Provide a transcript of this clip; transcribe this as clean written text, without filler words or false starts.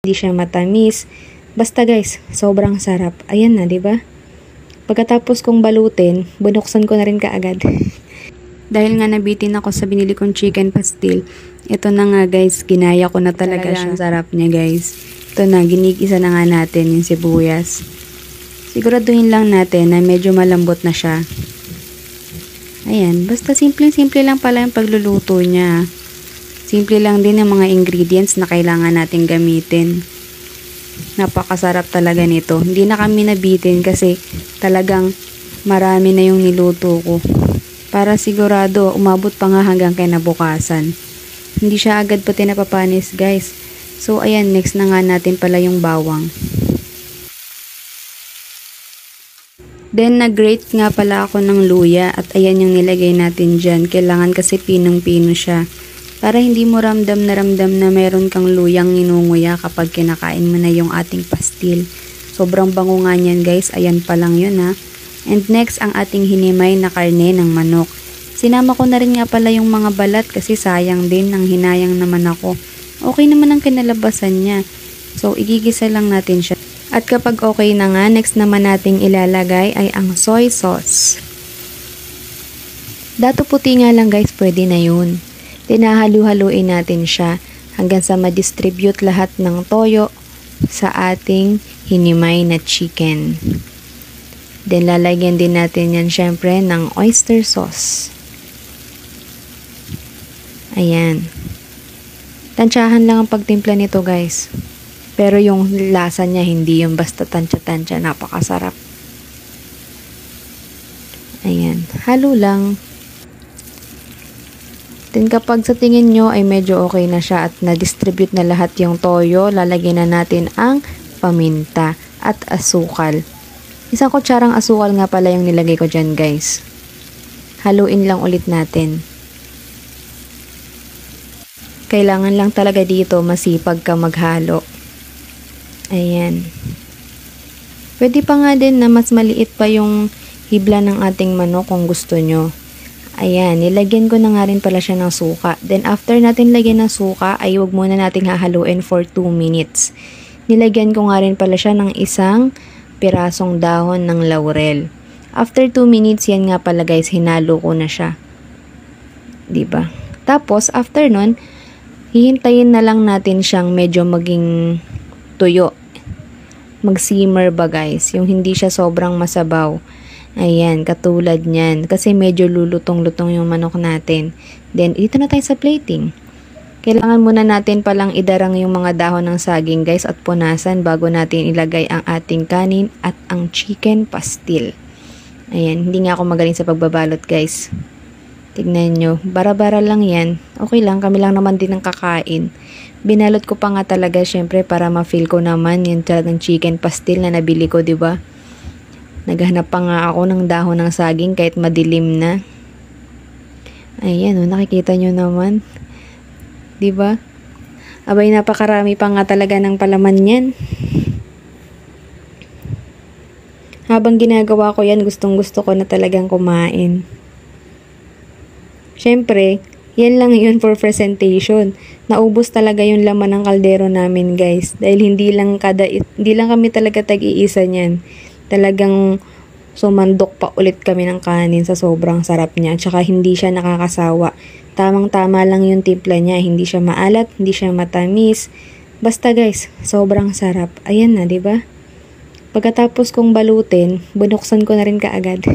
hindi siya matamis. Basta guys, sobrang sarap. Ayan na, 'di ba? Pagkatapos kong balutin, binuksan ko na rin kaagad. Dahil nga nabitin ako sa binili kong chicken pastil, ito na nga guys, ginaya ko na talaga siya. Sarap niya guys. Ito na, ginigisa na nga natin yung sibuyas. Siguraduhin lang natin na medyo malambot na siya. Ayan, basta simple-simple lang pala yung pagluluto niya. Simple lang din ang mga ingredients na kailangan natin gamitin. Napakasarap talaga nito. Hindi na kami nabitin kasi talagang marami na yung niluto ko. Para sigurado, umabot pa nga hanggang kinabukasan. Hindi siya agad pati napapanis guys. So ayan, next na nga natin pala yung bawang. Then nag-grate nga pala ako ng luya at ayan yung nilagay natin dyan. Kailangan kasi pinong-pino siya. Para hindi mo ramdam na meron kang luyang ninunguya kapag kinakain mo na yung ating pastil. Sobrang bango nga niyan guys. Ayan pa lang yun ha. And next ang ating hinimay na karne ng manok. Sinama ko na rin nga pala yung mga balat kasi sayang din, nang hinayang naman ako. Okay naman ang kinalabasan niya. So igigisa lang natin siya. At kapag okay na nga, next naman nating ilalagay ay ang soy sauce. Dato puti nga lang guys, pwede na yun. Tinahalu-haluin natin siya hanggang sa ma-distribute lahat ng toyo sa ating hinimay na chicken. Then lalagyan din natin yan syempre ng oyster sauce. Ayan. Tansyahan lang ang pagtimpla nito guys. Pero yung lasa niya hindi yung basta tansya-tansya, napakasarap. Ayan, halo lang. Then kapag sa tingin nyo ay medyo okay na siya at na-distribute na lahat yung toyo, lalagyan na natin ang paminta at asukal. Isang kutsarang asukal nga pala yung nilagay ko dyan guys. Haluin lang ulit natin. Kailangan lang talaga dito masipag ka maghalo. Ayan. Pwede pa nga din na mas maliit pa yung hibla ng ating manok kung gusto nyo. Ayan, nilagyan ko na nga rin pala siya ng suka. Then after natin lagyan ng suka, ay huwag muna nating hahaluin for 2 minutes. Nilagyan ko nga rin pala siya ng isang pirasong dahon ng laurel. After 2 minutes, yan nga pala guys, hinalo ko na siya. Diba? Tapos, after nun, hihintayin na lang natin siyang medyo maging tuyo. Mag-simmer ba guys? Yung hindi siya sobrang masabaw. Ayan, katulad nyan. Kasi medyo lulutong-lutong yung manok natin. Then, dito na tayo sa plating. Kailangan muna natin palang idarang yung mga dahon ng saging guys at punasan bago natin ilagay ang ating kanin at ang chicken pastil. Ayan, hindi nga ako magaling sa pagbabalot guys. Tignan nyo, bara-bara lang yan. Okay lang, kami lang naman din ang kakain. Binalot ko pa nga talaga syempre para ma-feel ko naman yung ng chicken pastil na nabili ko, 'di ba? Naghanap pa nga ako ng dahon ng saging kahit madilim na. Ayan, oh, nakikita nyo naman. 'Di ba? Abay, napakarami pa nga talaga ng palaman 'yan. Habang ginagawa ko 'yan, gustong-gusto ko na talagang kumain. Syempre, yan lang yun for presentation. Naubos talaga yung laman ng kaldero namin guys. Dahil hindi lang kami talaga tag-iisa niyan. Talagang sumandok pa ulit kami ng kanin sa sobrang sarap niya. Tsaka hindi siya nakakasawa. Tamang-tama lang yung timpla niya. Hindi siya maalat, hindi siya matamis. Basta guys, sobrang sarap. Ayan na, 'di ba? Pagkatapos kong balutin, binuksan ko na rin kaagad.